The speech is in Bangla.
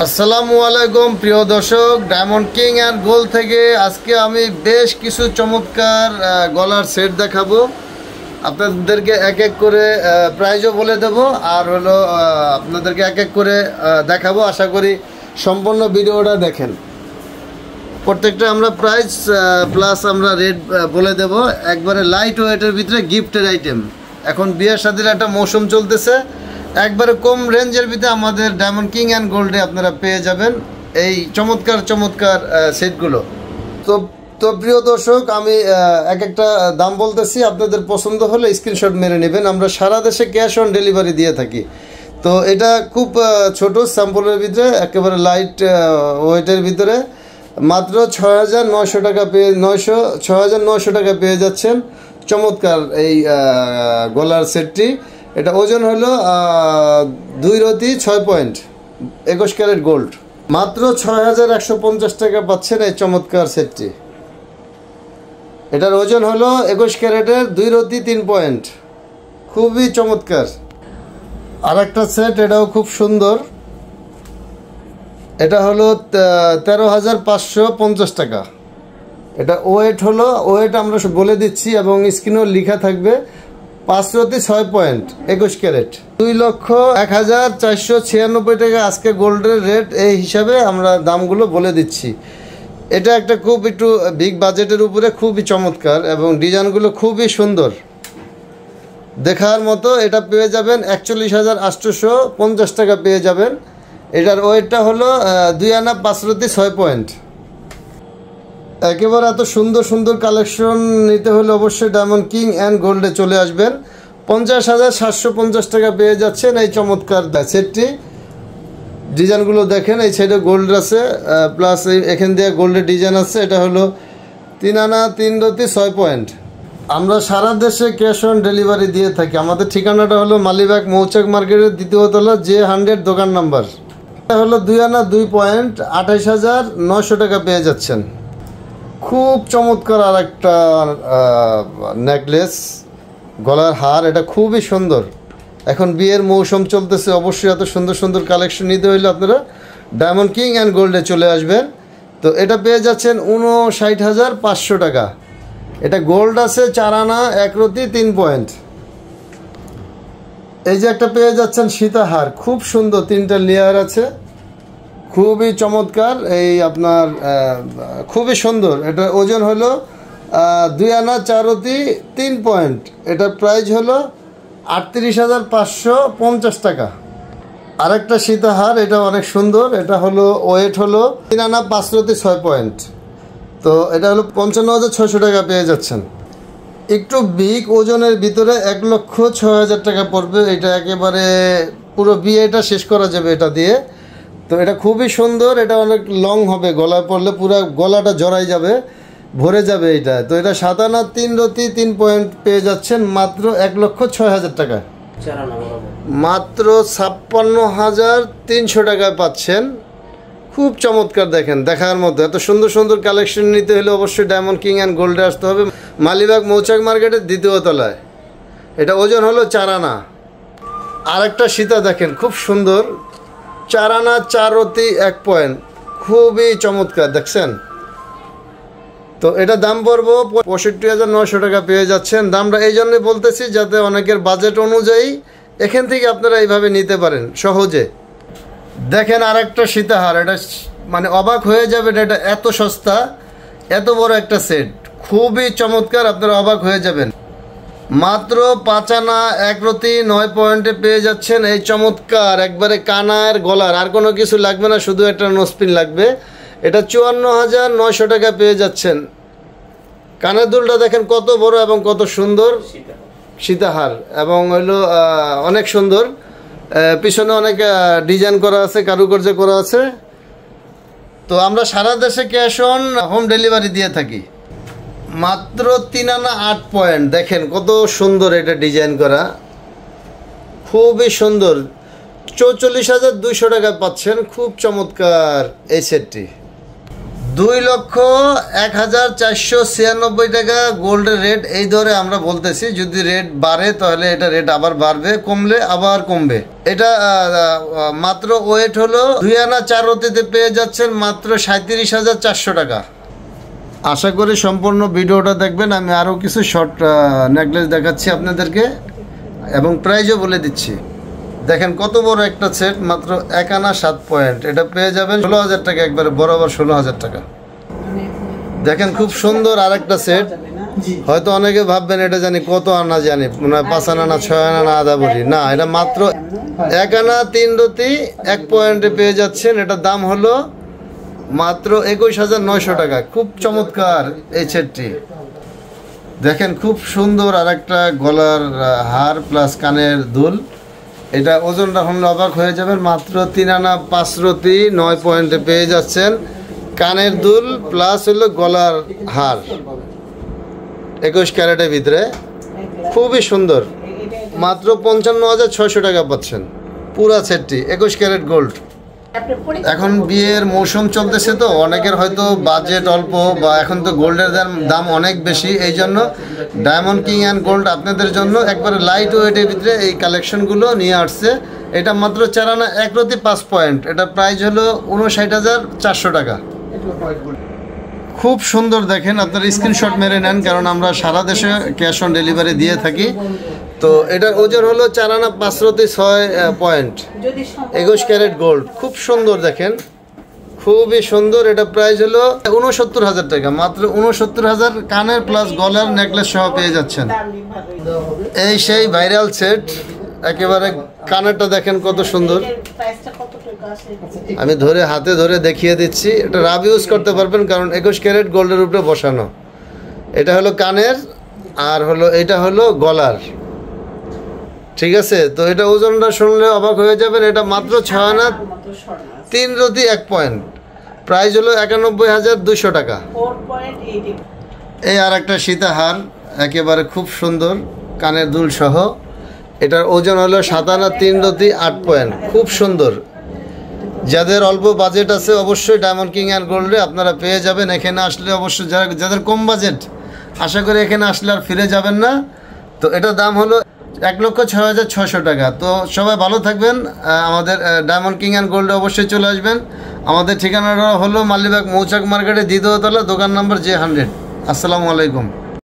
আসসালামু আলাইকুম প্রিয় দর্শক, ডায়মন্ড কিং অ্যান্ড গোল্ড থেকে আজকে আমি বেশ কিছু চমৎকার গলার সেট দেখাবো। আপনাদেরকে এক এক করে প্রাইজও বলে দেব, আর হলো আপনাদেরকে এক এক করে দেখাবো। আশা করি সম্পূর্ণ ভিডিওটা দেখেন। প্রত্যেকটা আমরা প্রাইস প্লাস আমরা রেট বলে দেব। একবারে লাইট ওয়েটের ভিতরে গিফটের আইটেম। এখন বিয়ের শাদীর একটা মৌসুম চলতেছে, একবারে কম রেঞ্জের ভিতরে আমাদের ডায়মন্ড কিং অ্যান্ড গোল্ডে আপনারা পেয়ে যাবেন এই চমৎকার চমৎকার সেটগুলো। তো প্রিয় দর্শক, আমি এক একটা দাম বলতেছি, আপনাদের পছন্দ হলে স্ক্রিনশট মেরে নেবেন। আমরা সারা দেশে ক্যাশ অন ডেলিভারি দিয়ে থাকি। তো এটা খুব ছোট স্যাম্পলের ভিতরে, একেবারে লাইট ওয়েটের ভিতরে মাত্র ৬,৯০০ টাকা পেয়ে ৬,৯০০ টাকা পেয়ে যাচ্ছেন চমৎকার এই গলার সেটটি। এটা ওজন হলো 2 রতি 6 পয়েন্ট 21 ক্যারেট গোল্ড। মাত্র ৬,১৫০ টাকা পাচ্ছেন এই চমৎকার সেটটি। এটার ওজন হলো 21 ক্যারেটের 2 রতি 3 পয়েন্ট, খুবই চমৎকার। আর একটা সেট, এটাও খুব সুন্দর। এটা হলো 13,৫৫০ টাকা। এটা ওয়েট আমরা বলে দিচ্ছি এবং স্ক্রিনেও লেখা থাকবে। 5 রতি 6 পয়েন্ট 21 ক্যারেট, 2,01,496 টাকা আজকে গোল্ডের রেট। এই হিসাবে আমরা দামগুলো বলে দিচ্ছি। এটা একটা খুব একটু বিগ বাজেটের উপরে খুবই চমৎকার এবং ডিজাইনগুলো খুবই সুন্দর দেখার মতো। এটা পেয়ে যাবেন 41,850 টাকা পেয়ে যাবেন। এটার ওয়েটটা হলো 2 আনা 5 রতি 6 পয়েন্ট। একেবারে এত সুন্দর সুন্দর কালেকশন নিতে হলে অবশ্যই ডায়মন্ড কিং অ্যান্ড গোল্ডে চলে আসবেন। 50,750 টাকা পেয়ে যাচ্ছেন এই চমৎকার সেটটি। ডিজাইনগুলো দেখেন, এই সাইডে গোল্ড আছে প্লাস এখান দিয়ে গোল্ডের ডিজাইন আছে। এটা হলো 3 আনা 3 রতি 6 পয়েন্ট। আমরা সারা দেশে ক্যাশ অন ডেলিভারি দিয়ে থাকি। আমাদের ঠিকানাটা হলো মালিবাগ মৌচাক মার্কেটের 2য় তলা J100 দোকান নাম্বার। এটা হলো 2 আনা 2 পয়েন্ট 28,900 টাকা পেয়ে যাচ্ছেন। খুব চমৎকার আর একটা নেকলেস, গলার হার। এটা খুবই সুন্দর। এখন বিয়ের মৌসুম চলতেছে, অবশ্যই এত সুন্দর সুন্দর কালেকশন নিতে হইলে আপনারা ডায়মন্ড কিং অ্যান্ড গোল্ডে চলে আসবেন। তো এটা পেয়ে যাচ্ছেন 59,500 টাকা। এটা গোল্ড আছে 4 আনা 1 রতি 3 পয়েন্ট। এই যে একটা পেয়ে যাচ্ছেন সীতাহার, খুব সুন্দর, 3টা লেয়ার আছে, খুবই চমৎকার। এই আপনার খুবই সুন্দর। এটা ওজন হলো 2 আনা 4 রতি 3 পয়েন্ট। এটার প্রাইস হলো 38,550 টাকা। আরেকটা সীতাহার, এটা অনেক সুন্দর। এটা হলো ওয়েট হলো 3 আনা 5 রতি 6 পয়েন্ট। তো এটা হলো 55,600 টাকা পেয়ে যাচ্ছেন। একটু বিগ ওজনের ভিতরে 1,06,000 টাকা পড়বে। এটা একেবারে পুরো বিয়েটা শেষ করা যাবে এটা দিয়ে। তো এটা খুবই সুন্দর। এটা অনেক লং হবে, গলায় পড়লে পুরো গলাটা জড়াই যাবে, ভরে যাবে এটা। তো এটা 7 আনা 3 রতি 3 পয়েন্ট পেয়ে যাচ্ছেন মাত্র 1,06,000 টাকা। মাত্র 56,300 টাকায় পাচ্ছেন। খুব চমৎকার, দেখেন, দেখার মতো। এত সুন্দর সুন্দর কালেকশন নিতে হলে অবশ্যই ডায়মন্ড কিং অ্যান্ড গোল্ডে আসতে হবে, মালিবাগ মৌচাক মার্কেটের 2য় তলায়। এটা ওজন হলো 4 আনা। আরেকটা সীতা দেখেন, খুব সুন্দর, 4 আনা 4 রতি 1 পয়েন্ট, খুবই চমৎকার, দেখছেন। তো এটা দাম পড়বো 65,900 টাকা পেয়ে যাচ্ছেন। দামটা এই জন্যই বলতেছি যাতে অনেকের বাজেট অনুযায়ী এখান থেকে আপনারা এইভাবে নিতে পারেন সহজে। দেখেন আরেকটা সীতাহার, এটা মানে অবাক হয়ে যাবে। এটা এত সস্তা, এত বড় একটা সেট, খুবই চমৎকার, আপনারা অবাক হয়ে যাবেন। মাত্র 5 আনা 1 রতি 9 পয়েন্টে পেয়ে যাচ্ছেন এই চমৎকার একবারে কানার গলার। আর কোনো কিছু লাগবে না, শুধু একটা নোসপিন লাগবে। এটা 54,900 টাকা পেয়ে যাচ্ছেন। কানের দুলটা দেখেন কত বড় এবং কত সুন্দর সীতাহার, এবং হইলো অনেক সুন্দর। পিছনে অনেক ডিজাইন করা আছে, কারুকার্য করা আছে। তো আমরা সারা দেশে ক্যাশ অন হোম ডেলিভারি দিয়ে থাকি। মাত্র 3 আনা 8 পয়েন্ট, দেখেন কত সুন্দর এটা ডিজাইন করা, খুবই সুন্দর। 44,200 টাকা পাচ্ছেন। খুব চমৎকার এই সেটটি। 2,01,496 টাকা গোল্ডের রেট। এই ধরে আমরা বলতেছি, যদি রেট বাড়ে তাহলে এটা রেট আবার বাড়বে, কমলে আবার কমবে। এটা মাত্র ওয়েট হলো 2 আনা 4 রতিতে পেয়ে যাচ্ছেন মাত্র 37,400 টাকা। আশা করি সম্পূর্ণ ভিডিওটা দেখবেন। আমি আরও কিছু শর্ট নেকলেস দেখাচ্ছি আপনাদেরকে এবং প্রাইজও বলে দিচ্ছি। দেখেন কত বড় একটা সেট, মাত্র 1 আনা 7 পয়েন্ট। এটা পেয়ে যাবেন 16,000 টাকা, একবারে বরাবর 16,000 টাকা। দেখেন খুব সুন্দর আরেকটা সেট। হয়তো অনেকে ভাববেন এটা জানি কত আনা, জানি 5 আনা না 6 আনা না আধা ভরি, না, এটা মাত্র 1 আনা 3 রতি 1 পয়েন্টে পেয়ে যাচ্ছেন। এটার দাম হলো মাত্র 21,900 টাকা। খুব চমৎকার এই সেটটি। দেখেন খুব সুন্দর আরেকটা গলার হার প্লাস কানের দুল। এটা ওজনটা হলে অবাক হয়ে যাবেন, মাত্র 3 আনা 5 রতি 9 পয়েন্টে পেয়ে যাচ্ছেন। কানের দুল প্লাস হলো গলার হার 21 ক্যারেটের ভিতরে, খুবই সুন্দর। মাত্র 55,600 টাকা পাচ্ছেন পুরা সেটটি, 21 ক্যারেট গোল্ড। এখন বিয়ের মৌসুম চলতেছে, তো অনেকের হয়তো বাজেট অল্প, বা এখন তো গোল্ডের দাম অনেক বেশি। এই জন্য ডায়মন্ড কিং অ্যান্ড গোল্ড আপনাদের জন্য একবারে লাইট ওয়েটের ভিতরে এই কালেকশনগুলো নিয়ে আসছে। এটা মাত্র 4 আনা 1 রতি 5 পয়েন্ট। এটার প্রাইস হলো 59,400 টাকা। খুব সুন্দর। দেখেন আপনার স্ক্রিনশট মেরে নেন, কারণ আমরা সারা দেশে ক্যাশ অন ডেলিভারি দিয়ে থাকি। তো এটার ওজন হলো 4 আনা 5 রতি 6 পয়েন্ট, 21 ক্যারেট গোল্ড। খুব সুন্দর, দেখেন খুবই সুন্দর। এটা প্রাইস হলো 69,000 টাকা, মাত্র 69,000। কানের প্লাস গলার নেকলেস সহ পেয়ে যাচ্ছেন। এই সেই ভাইরাল সেট, একেবারে কানেরটা দেখেন কত সুন্দর। আমি ধরে হাতে ধরে দেখিয়ে দিচ্ছি। এটা রাব ইউজ করতে পারবেন, কারণ 21 ক্যারেট গোল্ডের উপরে বসানো। এটা হলো কানের, আর হলো এটা হলো গলার, ঠিক আছে। তো এটা ওজনটা শুনলে অবাক হয়ে যাবেন। এটা মাত্র 6 আনা 3 রতি 1 পয়েন্ট। প্রাইস হলো 91,200 টাকা। এই আর একটা সীতাহার, একেবারে খুব সুন্দর কানের দুল সহ। এটার ওজন হলো 7 আনা 3 রতি 8 পয়েন্ট, খুব সুন্দর। যাদের অল্প বাজেট আছে অবশ্যই ডায়মন্ড কিং অ্যান্ড গোল্ডে আপনারা পেয়ে যাবেন। এখানে আসলে অবশ্যই যাদের কম বাজেট, আশা করি এখানে আসলে আর ফিরে যাবেন না। তো এটার দাম হলো 1,06,600 টাকা। তো সবাই ভালো থাকবেন। আমাদের ডায়মন্ড কিং অ্যান্ড গোল্ডে অবশ্যই চলে আসবেন। আমাদের ঠিকানাটা হলো মালিবাগ মৌচাক মার্কেটে 2য় তলা, দোকান নম্বর J100। আসসালামু আলাইকুম।